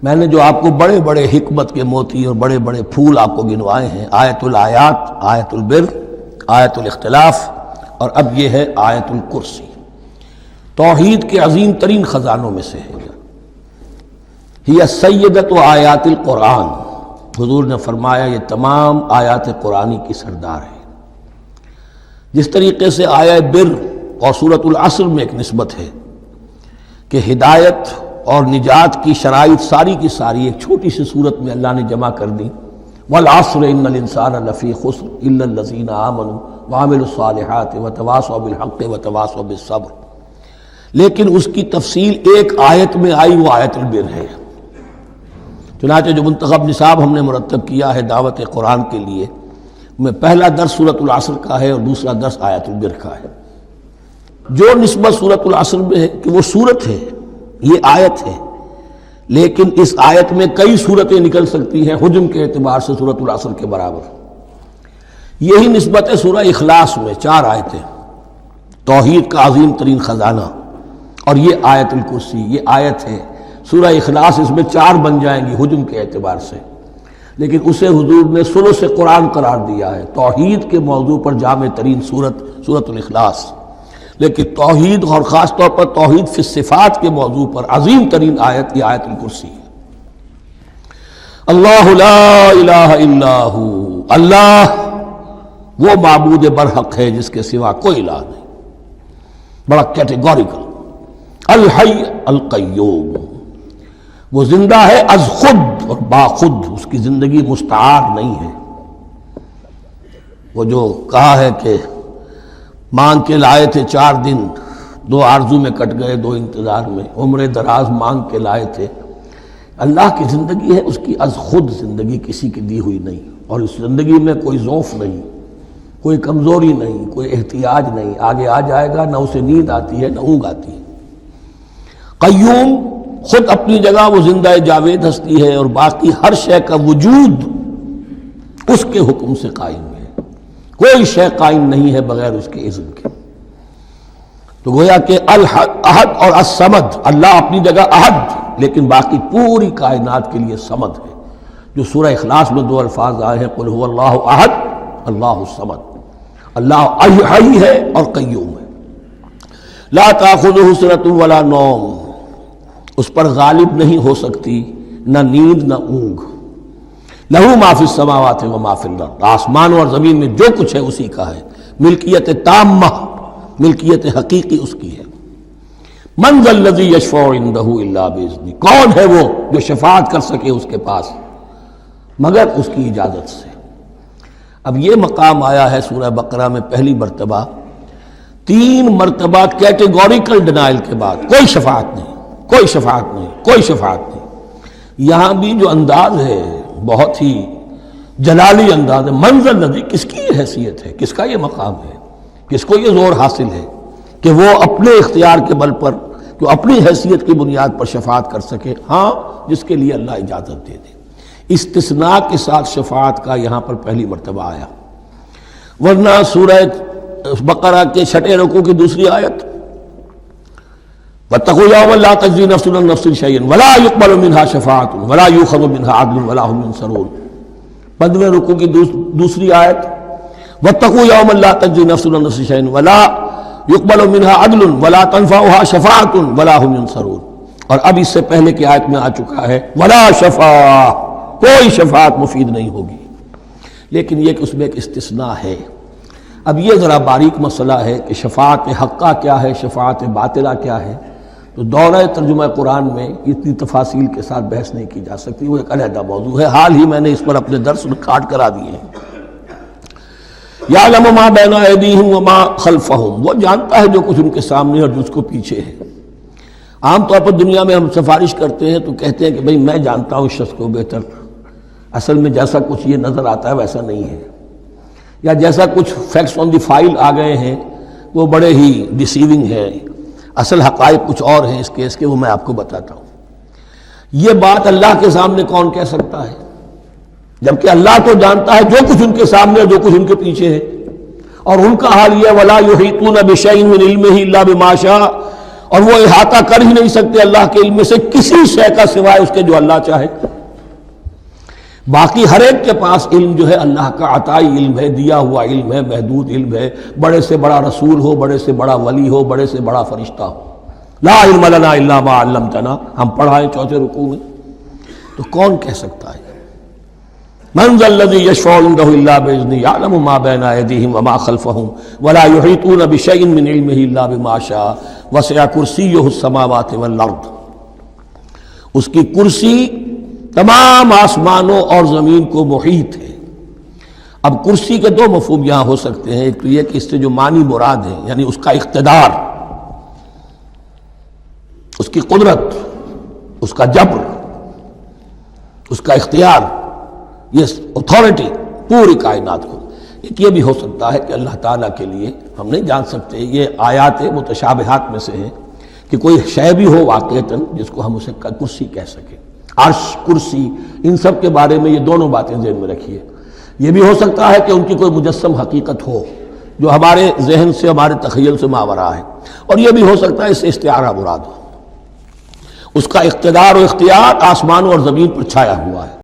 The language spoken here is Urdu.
میں نے جو آپ کو بڑے بڑے حکمت کے موتی اور بڑے بڑے پھول آپ کو گنوائے ہیں، آیت الآیات، آیت البر، آیت الاختلاف، اور اب یہ ہے آیت الکرسی، توحید کے عظیم ترین خزانوں میں سے ہے۔ ہی سیدۃ آیات القرآن، حضور نے فرمایا یہ تمام آیات قرآنی کی سردار ہے۔ جس طریقے سے آیہ بر اور سورۃ العصر میں ایک نسبت ہے کہ ہدایت اور نجات کی شرائط ساری کی ساری ایک چھوٹی سی صورت میں اللہ نے جمع کر دی، والعصر ان الانسان لفی خسر الا الذین آمنوا وعملوا الصالحات وتواصوا بالحق وتواصوا بالصبر، لیکن اس کی تفصیل ایک آیت میں آئی، وہ آیت البر ہے۔ چنانچہ جو منتخب نصاب ہم نے مرتب کیا ہے دعوت قرآن کے لیے، میں پہلا درس سورۃ العصر کا ہے اور دوسرا درس آیت البر کا ہے۔ جو نسبت سورۃ العصر میں ہے کہ وہ سورت ہے، یہ آیت ہے، لیکن اس آیت میں کئی صورتیں نکل سکتی ہیں حجم کے اعتبار سے سورۃ العصر کے برابر۔ یہی نسبت ہے سورہ اخلاص میں، 4 آیتیں، توحید کا عظیم ترین خزانہ، اور یہ آیت الکرسی، یہ آیت ہے سورہ اخلاص، اس میں 4 بن جائیں گی حجم کے اعتبار سے، لیکن اسے حضور نے ثلث قرآن قرار دیا ہے۔ توحید کے موضوع پر جامع ترین سورۃ الاخلاص، لیکن توحید اور خاص طور پر توحید فی الصفات کے موضوع پر عظیم ترین آیت یہ آیت الکرسی ہے۔ اللہ لا الہ الا ہو، اللہ وہ معبود برحق ہے جس کے سوا کوئی الہ نہیں، بڑا کیٹیگوریکل۔ الحی القیوم، وہ زندہ ہے از خود اور با خود، اس کی زندگی مستعار نہیں ہے۔ وہ جو کہا ہے کہ مانگ کے لائے تھے 4 دن، 2 آرزو میں کٹ گئے 2 انتظار میں، عمر دراز مانگ کے لائے تھے، اللہ کی زندگی ہے، اس کی از خود زندگی کسی کی دی ہوئی نہیں، اور اس زندگی میں کوئی ضعف نہیں، کوئی کمزوری نہیں، کوئی احتیاج نہیں، آگے آ جائے گا، نہ اسے نیند آتی ہے نہ اونگ آتی ہے۔ قیوم، خود اپنی جگہ وہ زندہ جاوید ہستی ہے، اور باقی ہر شے کا وجود اس کے حکم سے قائم ہے، کوئی شے قائم نہیں ہے بغیر اس کے اذن کے۔ تو گویا کہ احد اور الصمد، اللہ اپنی جگہ احد، لیکن باقی پوری کائنات کے لیے صمد ہے، جو سورہ اخلاص میں 2 الفاظ آئے ہیں، قل هو اللہ احد اللہ الصمد، اللہ حی ہے اور قیوم ہے۔ لا تأخذہ سنۃ ولا نوم، اس پر غالب نہیں ہو سکتی نہ نیند نہ اونگ۔ لہو ما فی السماوات و ما فی الارض، آسمانوں اور زمین میں جو کچھ ہے اسی کا ہے، ملکیت تامہ، ملکیت حقیقی اس کی ہے۔ من ذا الذی یشفع عندہ الا باذنہ، کون ہے وہ جو شفاعت کر سکے اس کے پاس مگر اس کی اجازت سے۔ اب یہ مقام آیا ہے سورہ بقرہ میں پہلی مرتبہ، 3 مرتبہ کیٹیگوریکل ڈینائل کے بعد، کوئی شفاعت نہیں، کوئی شفاعت نہیں، کوئی شفاعت نہیں۔ یہاں بھی جو انداز ہے بہت ہی جلالی انداز ہے، منظر نظری، کس کی یہ حیثیت ہے، کس کا یہ مقام ہے، کس کو یہ زور حاصل ہے کہ وہ اپنے اختیار کے بل پر، جو اپنی حیثیت کی بنیاد پر شفاعت کر سکے؟ ہاں، جس کے لیے اللہ اجازت دے دے۔ استثناء کے ساتھ شفاعت کا یہاں پر پہلی مرتبہ آیا، ورنہ سورہ بقرہ کے 6 رکوع کی دوسری آیت، واتقوا یوما لا تجزی نفس عن نفس شیئا ولا یقبل منها شفاعۃ ولا یؤخذ منها عدل ولا هم ينصرون۔ 15 رکوع کی دوسری آیت، واتقوا یوما لا تجزی نفس عن نفس شیئا ولا یقبل منها عدل ولا تنفعها شفاعۃ ولا هم ينصرون۔ اور اب اس سے پہلے کی آیت میں آ چکا ہے ولا شفاعہ، کوئی شفاعت مفید نہیں ہوگی، لیکن یہ کہ اس میں ایک استثناء ہے۔ اب یہ ذرا باریک مسئلہ ہے کہ شفاعت حقہ کیا ہے، شفاعت باطلہ کیا ہے، تو دورہ ترجمہ قرآن میں اتنی تفاصیل کے ساتھ بحث نہیں کی جا سکتی، وہ ایک علیحدہ موضوع ہے، حال ہی میں نے اس پر اپنے درس ریکارڈ کرا دیے ہیں۔ یعلم ما بین ایدیہم وما خلفہم، وہ جانتا ہے جو کچھ ان کے سامنے اور جو اس کو پیچھے ہے۔ عام طور پر دنیا میں ہم سفارش کرتے ہیں تو کہتے ہیں کہ بھئی میں جانتا ہوں اس شخص کو بہتر، اصل میں جیسا کچھ یہ نظر آتا ہے ویسا نہیں ہے، یا جیسا کچھ فیکٹس آن دی فائل آ گئے ہیں وہ بڑے ہی ڈیسیونگ ہیں، اصل حقائق کچھ اور ہیں اس کیس کے، وہ میں آپ کو بتاتا ہوں۔ یہ بات اللہ کے سامنے کون کہہ سکتا ہے، جبکہ اللہ تو جانتا ہے جو کچھ ان کے سامنے اور جو کچھ ان کے پیچھے ہے، اور ان کا حال یہ وَلَا يُحِيطُونَ بِشَيْءٍ مِّنْ عِلْمِهِ إِلَّا بِمَا شَاءَ، اور وہ احاطہ کر ہی نہیں سکتے اللہ کے علم سے کسی شے کا سوائے اس کے جو اللہ چاہے۔ باقی ہر ایک کے پاس علم جو ہے اللہ کا عطائی علم ہے، دیا ہوا علم ہے، محدود علم ہے، بڑے سے بڑا رسول ہو، بڑے سے بڑا ولی ہو، بڑے سے بڑا فرشتہ ہو۔ لا علم لنا الا ما علمتنا، ہم پڑھائیں چوتھے رکوع میں، تو کون کہہ سکتا ہے؟ من ذا الذی یشفع عنده الا باذنہ یعلم ما بین ایدیہم وما خلفہم ولا یحیطون بشیء من علمہ الا بما شاء وسع کرسیہ السماوات والارض۔ اس کی کرسی تمام آسمانوں اور زمین کو محیط ہے۔ اب کرسی کے دو مفہوم یہاں ہو سکتے ہیں، ایک تو یہ کہ اس سے جو معنی مراد ہے یعنی اس کا اقتدار، اس کی قدرت، اس کا جبر، اس کا اختیار، یہ اتھارٹی پوری کائنات کو۔ ایک یہ بھی ہو سکتا ہے کہ اللہ تعالیٰ کے لیے ہم نہیں جان سکتے، یہ آیات متشابہات میں سے ہیں کہ کوئی شے بھی ہو واقعتاً جس کو ہم اسے کرسی کہہ سکیں۔ عرش، کرسی، ان سب کے بارے میں یہ دونوں باتیں ذہن میں رکھیے۔ یہ بھی ہو سکتا ہے کہ ان کی کوئی مجسم حقیقت ہو جو ہمارے ذہن سے، ہمارے تخیل سے ماورا ہے، اور یہ بھی ہو سکتا ہے اس سے استعارہ مراد ہو۔ اس کا اقتدار و اختیار آسمانوں اور زمین پر چھایا ہوا ہے۔